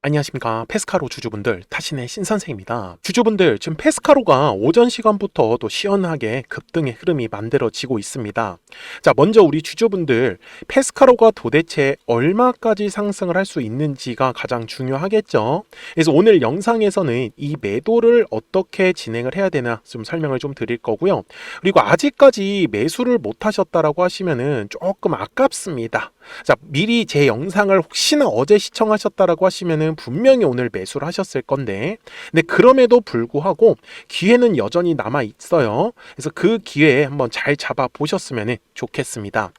안녕하십니까. 페스카로 주주분들, 타신의 신선생입니다. 주주분들, 지금 페스카로가 오전 시간부터 또 시원하게 급등의 흐름이 만들어지고 있습니다. 자, 먼저 우리 주주분들, 페스카로가 도대체 얼마까지 상승을 할 수 있는지가 가장 중요하겠죠. 그래서 오늘 영상에서는 이 매도를 어떻게 진행을 해야 되나 좀 설명을 좀 드릴 거고요. 그리고 아직까지 매수를 못 하셨다라고 하시면은 조금 아깝습니다. 자, 미리 제 영상을 혹시나 어제 시청하셨다라고 하시면은 분명히 오늘 매수를 하셨을 건데, 근데 그럼에도 불구하고 기회는 여전히 남아 있어요. 그래서 그 기회에 한번 잘 잡아 보셨으면 좋겠습니다.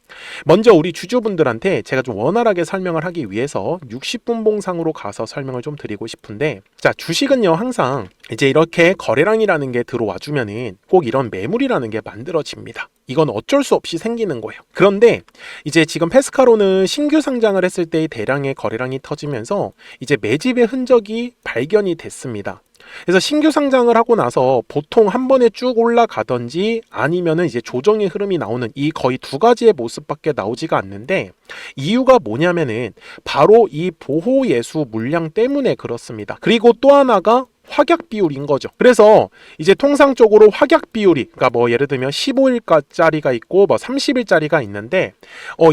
먼저 우리 주주분들한테 제가 좀 원활하게 설명을 하기 위해서 60분 봉상으로 가서 설명을 좀 드리고 싶은데, 자, 주식은요 항상 이제 이렇게 거래량이라는 게 들어와 주면은 꼭 이런 매물이라는 게 만들어집니다. 이건 어쩔 수 없이 생기는 거예요. 그런데 이제 지금 페스카로는 신규 상장을 했을 때의 대량의 거래량이 터지면서 이제 매집의 흔적이 발견이 됐습니다. 그래서 신규 상장을 하고 나서 보통 한 번에 쭉 올라가든지 아니면은 이제 조정의 흐름이 나오는 이 거의 두 가지의 모습밖에 나오지가 않는데, 이유가 뭐냐면은 바로 이 보호 예수 물량 때문에 그렇습니다. 그리고 또 하나가 확약 비율인 거죠. 그래서 이제 통상적으로 확약 비율이, 그러니까 뭐 예를 들면 15일짜리가 있고 뭐 30일짜리가 있는데,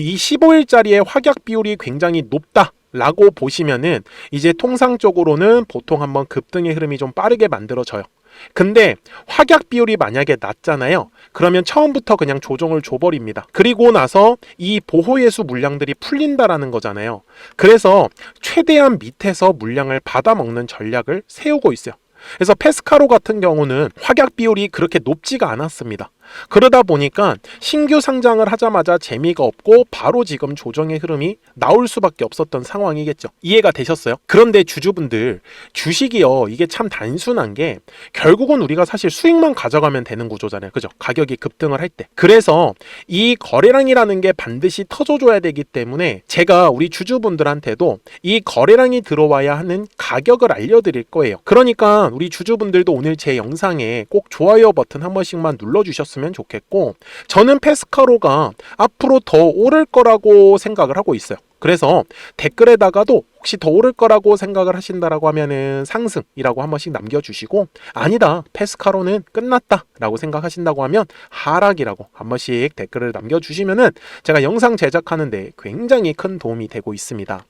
이 15일짜리의 확약 비율이 굉장히 높다 라고 보시면은 이제 통상적으로는 보통 한번 급등의 흐름이 좀 빠르게 만들어져요. 근데 확약 비율이 만약에 낮잖아요. 그러면 처음부터 그냥 조정을 줘버립니다. 그리고 나서 이 보호예수 물량들이 풀린다라는 거잖아요. 그래서 최대한 밑에서 물량을 받아먹는 전략을 세우고 있어요. 그래서 페스카로 같은 경우는 확약 비율이 그렇게 높지가 않았습니다. 그러다 보니까 신규 상장을 하자마자 재미가 없고 바로 지금 조정의 흐름이 나올 수밖에 없었던 상황이겠죠. 이해가 되셨어요? 그런데 주주분들, 주식이요 이게 참 단순한 게 결국은 우리가 사실 수익만 가져가면 되는 구조잖아요. 그죠? 가격이 급등을 할 때. 그래서 이 거래량이라는 게 반드시 터져줘야 되기 때문에 제가 우리 주주분들한테도 이 거래량이 들어와야 하는 가격을 알려드릴 거예요. 그러니까 우리 주주분들도 오늘 제 영상에 꼭 좋아요 버튼 한 번씩만 눌러주셨으면 좋겠고, 저는 페스카로가 앞으로 더 오를 거라고 생각을 하고 있어요. 그래서 댓글에다가도 혹시 더 오를 거라고 생각을 하신다라고 하면은 상승이라고 한 번씩 남겨주시고, 아니다 페스카로는 끝났다 라고 생각하신다고 하면 하락이라고 한 번씩 댓글을 남겨주시면은 제가 영상 제작하는데 굉장히 큰 도움이 되고 있습니다.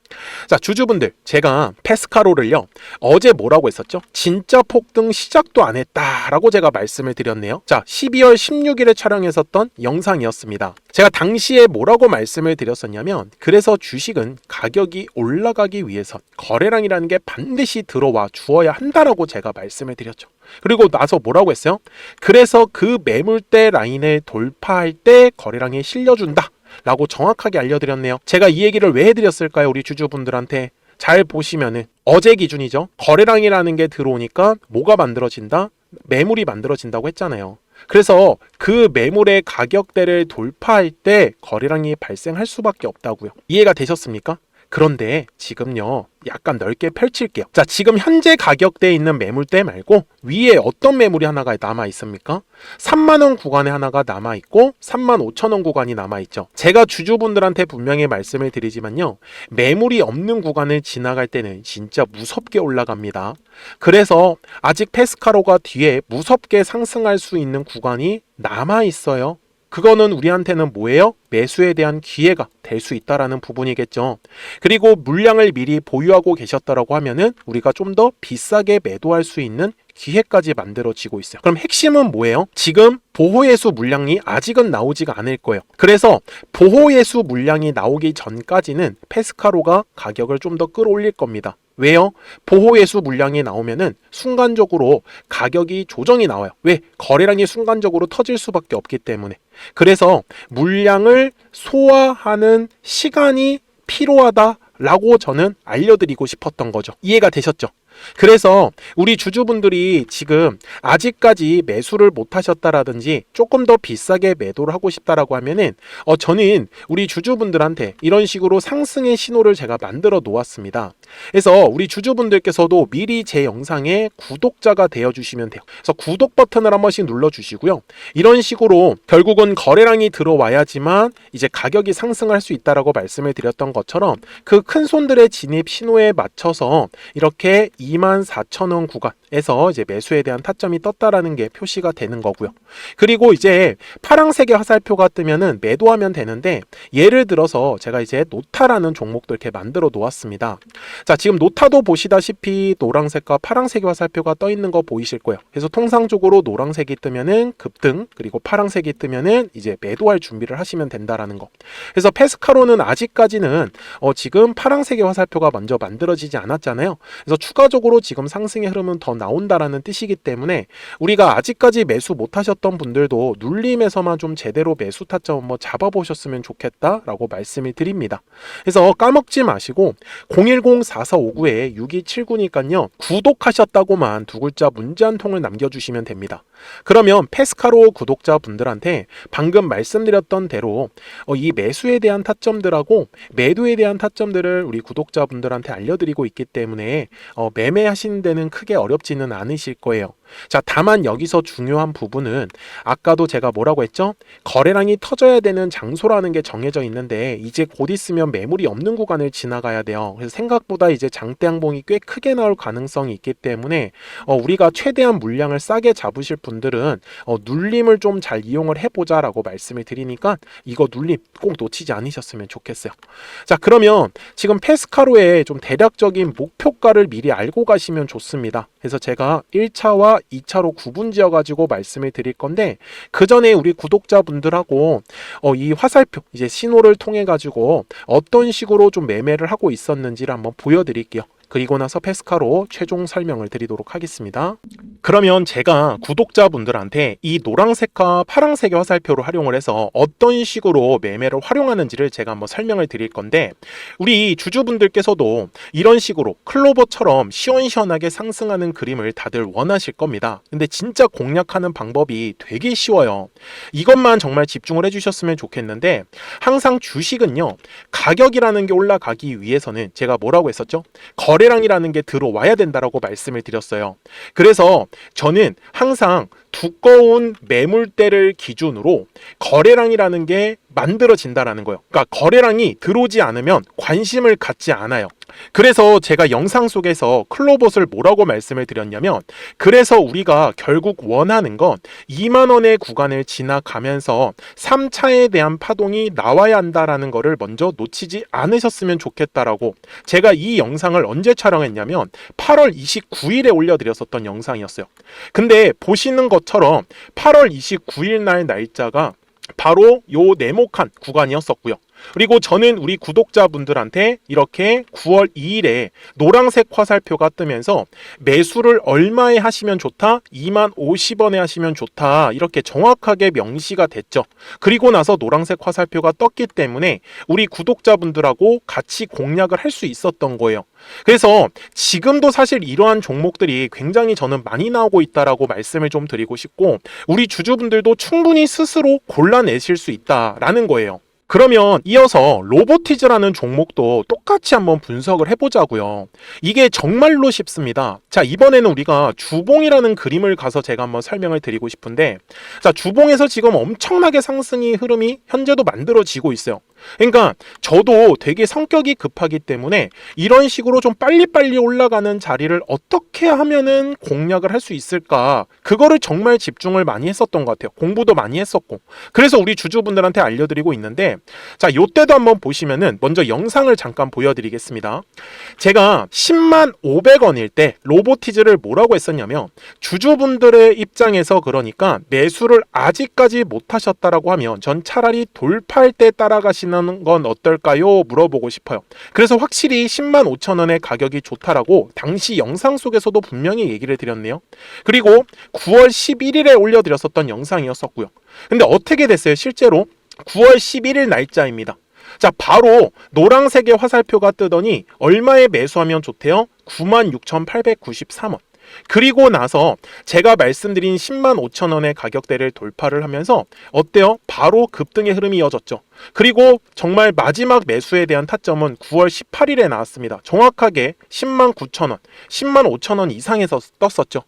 자, 주주분들, 제가 페스카로를요 어제 뭐라고 했었죠? 진짜 폭등 시작도 안 했다 라고 제가 말씀을 드렸네요. 자, 12월 16일에 촬영했었던 영상이었습니다. 제가 당시에 뭐라고 말씀을 드렸었냐면, 그래서 주식은 가격이 올라가기 위해서 거래량이라는 게 반드시 들어와 주어야 한다라고 제가 말씀을 드렸죠. 그리고 나서 뭐라고 했어요? 그래서 그 매물대 라인을 돌파할 때 거래량이 실려준다 라고 정확하게 알려드렸네요. 제가 이 얘기를 왜 해드렸을까요? 우리 주주분들한테 잘 보시면은 어제 기준이죠. 거래량이라는 게 들어오니까 뭐가 만들어진다? 매물이 만들어진다고 했잖아요. 그래서 그 매물의 가격대를 돌파할 때 거래량이 발생할 수밖에 없다고요. 이해가 되셨습니까? 그런데 지금요 약간 넓게 펼칠게요. 자, 지금 현재 가격대에 있는 매물대 말고 위에 어떤 매물이 하나가 남아 있습니까? 3만원 구간에 하나가 남아 있고 35,000원 구간이 남아 있죠. 제가 주주분들한테 분명히 말씀을 드리지만요, 매물이 없는 구간을 지나갈 때는 진짜 무섭게 올라갑니다. 그래서 아직 페스카로가 뒤에 무섭게 상승할 수 있는 구간이 남아 있어요. 그거는 우리한테는 뭐예요? 매수에 대한 기회가 될 수 있다라는 부분이겠죠. 그리고 물량을 미리 보유하고 계셨다라고 하면은 우리가 좀 더 비싸게 매도할 수 있는 기회까지 만들어지고 있어요. 그럼 핵심은 뭐예요? 지금 보호예수 물량이 아직은 나오지가 않을 거예요. 그래서 보호예수 물량이 나오기 전까지는 페스카로가 가격을 좀 더 끌어올릴 겁니다. 왜요? 보호예수 물량이 나오면은 순간적으로 가격이 조정이 나와요. 왜? 거래량이 순간적으로 터질 수밖에 없기 때문에. 그래서 물량을 소화하는 시간이 필요하다라고 저는 알려드리고 싶었던 거죠. 이해가 되셨죠? 그래서 우리 주주분들이 지금 아직까지 매수를 못 하셨다라든지 조금 더 비싸게 매도를 하고 싶다라고 하면은 저는 우리 주주분들한테 이런 식으로 상승의 신호를 제가 만들어 놓았습니다. 그래서 우리 주주분들께서도 미리 제 영상에 구독자가 되어주시면 돼요. 그래서 구독 버튼을 한 번씩 눌러주시고요. 이런 식으로 결국은 거래량이 들어와야지만 이제 가격이 상승할 수 있다라고 말씀을 드렸던 것처럼 그 큰 손들의 진입 신호에 맞춰서 이렇게 24,000원 구간에서 이제 매수에 대한 타점이 떴다라는 게 표시가 되는 거고요. 그리고 이제 파란색의 화살표가 뜨면은 매도하면 되는데, 예를 들어서 제가 이제 노타라는 종목도 이렇게 만들어 놓았습니다. 자, 지금 노타도 보시다시피 노란색과 파란색의 화살표가 떠 있는 거 보이실 거예요. 그래서 통상적으로 노란색이 뜨면은 급등, 그리고 파란색이 뜨면은 이제 매도할 준비를 하시면 된다라는 거. 그래서 페스카로는 아직까지는 지금 파란색의 화살표가 먼저 만들어지지 않았잖아요. 그래서 추가적으로 지금 상승의 흐름은 더 나온다라는 뜻이기 때문에 우리가 아직까지 매수 못 하셨던 분들도 눌림에서만 좀 제대로 매수 타점 한번 잡아보셨으면 좋겠다라고 말씀을 드립니다. 그래서 까먹지 마시고 010-4459-6279니까요. 구독하셨다고만 두 글자 문자 한 통을 남겨주시면 됩니다. 그러면 페스카로 구독자분들한테 방금 말씀드렸던 대로 이 매수에 대한 타점들하고 매도에 대한 타점들을 우리 구독자분들한테 알려드리고 있기 때문에 매매하시는 데는 크게 어렵지는 않으실 거예요. 자, 다만 여기서 중요한 부분은 아까도 제가 뭐라고 했죠? 거래량이 터져야 되는 장소라는 게 정해져 있는데 이제 곧 있으면 매물이 없는 구간을 지나가야 돼요. 그래서 생각보다 이제 장대 양봉이 꽤 크게 나올 가능성이 있기 때문에 우리가 최대한 물량을 싸게 잡으실 분들은 눌림을 좀 잘 이용을 해보자 라고 말씀을 드리니까 이거 눌림 꼭 놓치지 않으셨으면 좋겠어요. 자, 그러면 지금 페스카로의 좀 대략적인 목표가를 미리 알고 가시면 좋습니다. 그래서 제가 1차와 2차로 구분 지어 가지고 말씀을 드릴 건데, 그 전에 우리 구독자분들하고 이 화살표 이제 신호를 통해 가지고 어떤 식으로 좀 매매를 하고 있었는지를 한번 보여드릴게요. 그리고 나서 페스카로 최종 설명을 드리도록 하겠습니다. 그러면 제가 구독자분들한테 이 노란색과 파란색의 화살표를 활용을 해서 어떤 식으로 매매를 활용하는지를 제가 한번 설명을 드릴 건데, 우리 주주분들께서도 이런 식으로 클로버처럼 시원시원하게 상승하는 그림을 다들 원하실 겁니다. 근데 진짜 공략하는 방법이 되게 쉬워요. 이것만 정말 집중을 해주셨으면 좋겠는데, 항상 주식은요, 가격이라는 게 올라가기 위해서는 제가 뭐라고 했었죠? 거래량이라는 게 들어와야 된다라고 말씀을 드렸어요. 그래서 저는 항상 두꺼운 매물대를 기준으로 거래량이라는 게 만들어진다라는 거예요. 그러니까 거래량이 들어오지 않으면 관심을 갖지 않아요. 그래서 제가 영상 속에서 클로봇을 뭐라고 말씀을 드렸냐면, 그래서 우리가 결국 원하는 건 2만 원의 구간을 지나가면서 3차에 대한 파동이 나와야 한다라는 거를 먼저 놓치지 않으셨으면 좋겠다라고 제가 이 영상을 언제 촬영했냐면 8월 29일에 올려드렸었던 영상이었어요. 근데 보시는 것처럼 8월 29일 날 날짜가 바로 요 네모칸 구간이었었고요. 그리고 저는 우리 구독자분들한테 이렇게 9월 2일에 노란색 화살표가 뜨면서 매수를 얼마에 하시면 좋다? 20,050원에 하시면 좋다. 이렇게 정확하게 명시가 됐죠. 그리고 나서 노란색 화살표가 떴기 때문에 우리 구독자분들하고 같이 공략을 할 수 있었던 거예요. 그래서 지금도 사실 이러한 종목들이 굉장히 저는 많이 나오고 있다라고 말씀을 좀 드리고 싶고, 우리 주주분들도 충분히 스스로 골라내실 수 있다라는 거예요. 그러면 이어서 로보티즈라는 종목도 똑같이 한번 분석을 해보자고요. 이게 정말로 쉽습니다. 자, 이번에는 우리가 주봉이라는 그림을 가서 제가 한번 설명을 드리고 싶은데, 자, 주봉에서 지금 엄청나게 상승이 흐름이 현재도 만들어지고 있어요. 그러니까 저도 되게 성격이 급하기 때문에 이런 식으로 좀 빨리빨리 올라가는 자리를 어떻게 하면은 공략을 할 수 있을까, 그거를 정말 집중을 많이 했었던 것 같아요. 공부도 많이 했었고. 그래서 우리 주주분들한테 알려드리고 있는데, 자, 요때도 한번 보시면은 먼저 영상을 잠깐 보여드리겠습니다. 제가 10만 500원일 때 로보티즈를 뭐라고 했었냐면, 주주분들의 입장에서 그러니까 매수를 아직까지 못 하셨다라고 하면 전 차라리 돌파할 때 따라가시는 건 어떨까요? 물어보고 싶어요. 그래서 확실히 10만 5천 원의 가격이 좋다라고 당시 영상 속에서도 분명히 얘기를 드렸네요. 그리고 9월 11일에 올려드렸었던 영상이었었고요. 근데 어떻게 됐어요? 실제로 9월 11일 날짜입니다. 자, 바로 노란색의 화살표가 뜨더니 얼마에 매수하면 좋대요? 96,893원. 그리고 나서 제가 말씀드린 10만 5천 원의 가격대를 돌파를 하면서 어때요? 바로 급등의 흐름이 이어졌죠. 그리고 정말 마지막 매수에 대한 타점은 9월 18일에 나왔습니다. 정확하게 10만 9천 원, 10만 5천 원 이상에서 떴었죠.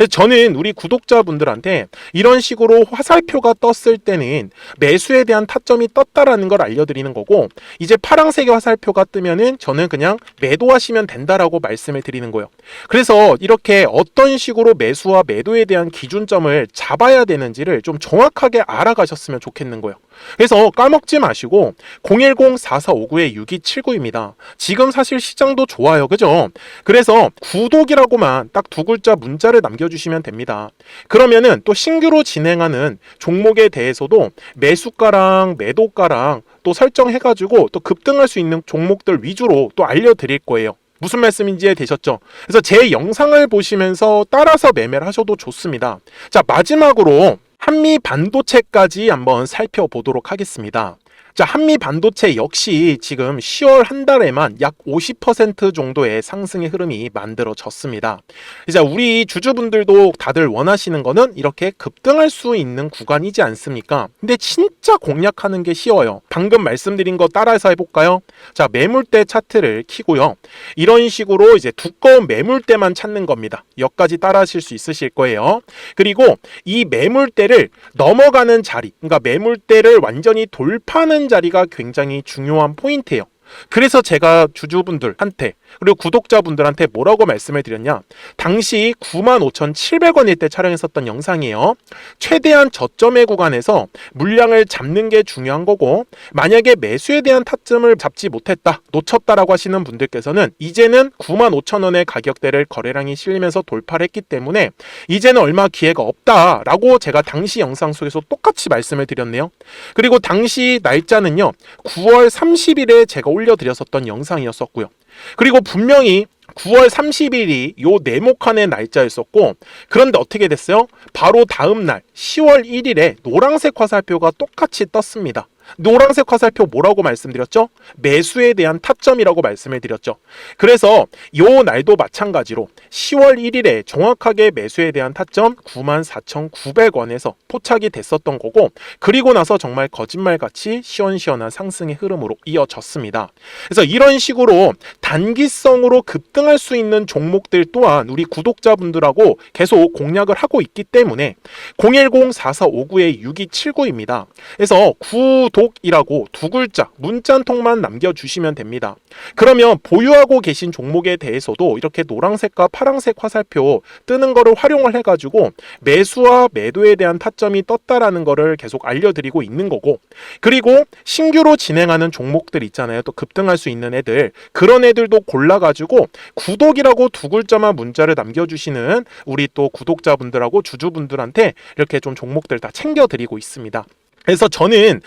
저는 우리 구독자분들한테 이런 식으로 화살표가 떴을 때는 매수에 대한 타점이 떴다라는 걸 알려드리는 거고, 이제 파란색의 화살표가 뜨면은 저는 그냥 매도하시면 된다라고 말씀을 드리는 거예요. 그래서 이렇게 어떤 식으로 매수와 매도에 대한 기준점을 잡아야 되는지를 좀 정확하게 알아가셨으면 좋겠는 거예요. 그래서 까먹지 마시고 010-4459-6279입니다. 지금 사실 시장도 좋아요. 그죠? 그래서 구독이라고만 딱 두 글자 문자를 남겨주시면 됩니다. 그러면은 또 신규로 진행하는 종목에 대해서도 매수가랑 매도가랑 또 설정해가지고 또 급등할 수 있는 종목들 위주로 또 알려드릴 거예요. 무슨 말씀인지 이해되셨죠? 그래서 제 영상을 보시면서 따라서 매매를 하셔도 좋습니다. 자, 마지막으로 한미 반도체까지 한번 살펴보도록 하겠습니다. 자, 한미 반도체 역시 지금 10월 한 달에만 약 50% 정도의 상승의 흐름이 만들어졌습니다. 이제 우리 주주분들도 다들 원하시는 거는 이렇게 급등할 수 있는 구간이지 않습니까? 근데 진짜 공략하는 게 쉬워요. 방금 말씀드린 거 따라해서 해볼까요? 자, 매물대 차트를 키고요. 이런 식으로 이제 두꺼운 매물대만 찾는 겁니다. 여기까지 따라하실 수 있으실 거예요. 그리고 이 매물대를 넘어가는 자리, 그러니까 매물대를 완전히 돌파하는 자리가 굉장히 중요한 포인트예요. 그래서 제가 주주분들한테 그리고 구독자분들한테 뭐라고 말씀을 드렸냐, 당시 95,700원일 때 촬영했었던 영상이에요. 최대한 저점의 구간에서 물량을 잡는 게 중요한 거고, 만약에 매수에 대한 타점을 잡지 못했다, 놓쳤다라고 하시는 분들께서는 이제는 95,000원의 가격대를 거래량이 실리면서 돌파를 했기 때문에 이제는 얼마 기회가 없다라고 제가 당시 영상 속에서 똑같이 말씀을 드렸네요. 그리고 당시 날짜는요, 9월 30일에 제가 올려드렸었던 영상이었었고요. 그리고 분명히 9월 30일이 요 네모칸의 날짜였었고, 그런데 어떻게 됐어요? 바로 다음 날 10월 1일에 노란색 화살표가 똑같이 떴습니다. 노란색 화살표 뭐라고 말씀드렸죠? 매수에 대한 타점이라고 말씀을 드렸죠. 그래서 요 날도 마찬가지로 10월 1일에 정확하게 매수에 대한 타점 94,900원에서 포착이 됐었던 거고, 그리고 나서 정말 거짓말같이 시원시원한 상승의 흐름으로 이어졌습니다. 그래서 이런 식으로 단기성으로 급등할 수 있는 종목들 또한 우리 구독자분들하고 계속 공략을 하고 있기 때문에 010-4459-6279입니다. 그래서 구독이라고 두 글자 문자 한 통만 남겨주시면 됩니다. 그러면 보유하고 계신 종목에 대해서도 이렇게 노란색과 파란색 화살표 뜨는 거를 활용을 해가지고 매수와 매도에 대한 타점이 떴다라는 거를 계속 알려드리고 있는 거고, 그리고 신규로 진행하는 종목들 있잖아요. 또 급등할 수 있는 애들, 그런 애들도 골라가지고 구독이라고 두 글자만 문자를 남겨주시는 우리 또 구독자분들하고 주주분들한테 이렇게 좀 종목들 다 챙겨드리고 있습니다. 그래서 저는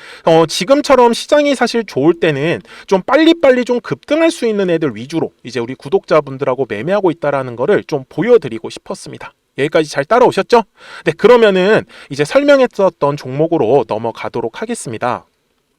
지금처럼 시장이 사실 좋을 때는 좀 빨리빨리 좀 급등할 수 있는 애들 위주로 이제 우리 구독자분들하고 매매하고 있다라는 거를 좀 보여드리고 싶었습니다. 여기까지 잘 따라오셨죠? 네, 그러면은 이제 설명했었던 종목으로 넘어가도록 하겠습니다.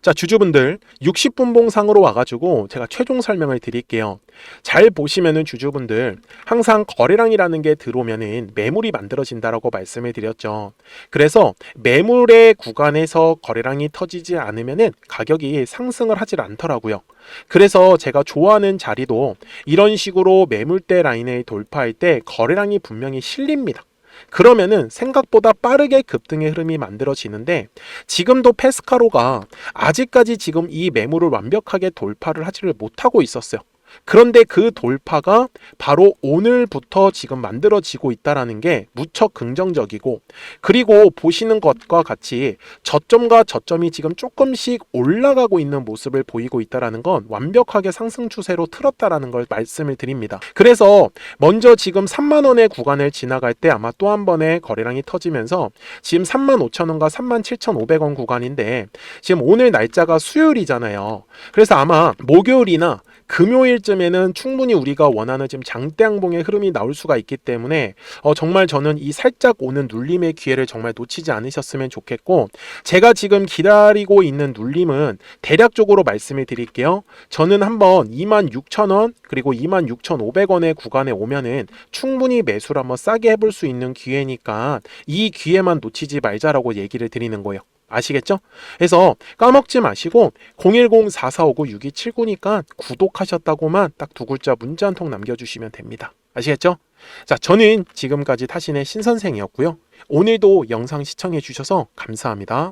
자, 주주분들 60분봉상으로 와가지고 제가 최종 설명을 드릴게요. 잘 보시면은 주주분들 항상 거래량이라는 게 들어오면은 매물이 만들어진다라고 말씀을 드렸죠. 그래서 매물의 구간에서 거래량이 터지지 않으면은 가격이 상승을 하질 않더라고요. 그래서 제가 좋아하는 자리도 이런 식으로 매물대 라인을 돌파할 때 거래량이 분명히 실립니다. 그러면은 생각보다 빠르게 급등의 흐름이 만들어지는데, 지금도 페스카로가 아직까지 지금 이 매물을 완벽하게 돌파를 하지를 못하고 있었어요. 그런데 그 돌파가 바로 오늘부터 지금 만들어지고 있다는 게 무척 긍정적이고, 그리고 보시는 것과 같이 저점과 저점이 지금 조금씩 올라가고 있는 모습을 보이고 있다는 건 완벽하게 상승 추세로 틀었다는 걸 말씀을 드립니다. 그래서 먼저 지금 3만원의 구간을 지나갈 때 아마 또 한 번의 거래량이 터지면서 지금 35,000원과 37,500원 구간인데, 지금 오늘 날짜가 수요일이잖아요. 그래서 아마 목요일이나 금요일쯤에는 충분히 우리가 원하는 지금 장대양봉의 흐름이 나올 수가 있기 때문에 정말 저는 이 살짝 오는 눌림의 기회를 정말 놓치지 않으셨으면 좋겠고, 제가 지금 기다리고 있는 눌림은 대략적으로 말씀을 드릴게요. 저는 한번 26,000원 그리고 26,500원의 구간에 오면은 충분히 매수를 한번 싸게 해볼 수 있는 기회니까 이 기회만 놓치지 말자라고 얘기를 드리는 거예요. 아시겠죠? 그래서 까먹지 마시고 010-4459-6279니까 구독하셨다고만 딱 두 글자 문자 한 통 남겨주시면 됩니다. 아시겠죠? 자, 저는 지금까지 타신의 신선생이었고요. 오늘도 영상 시청해 주셔서 감사합니다.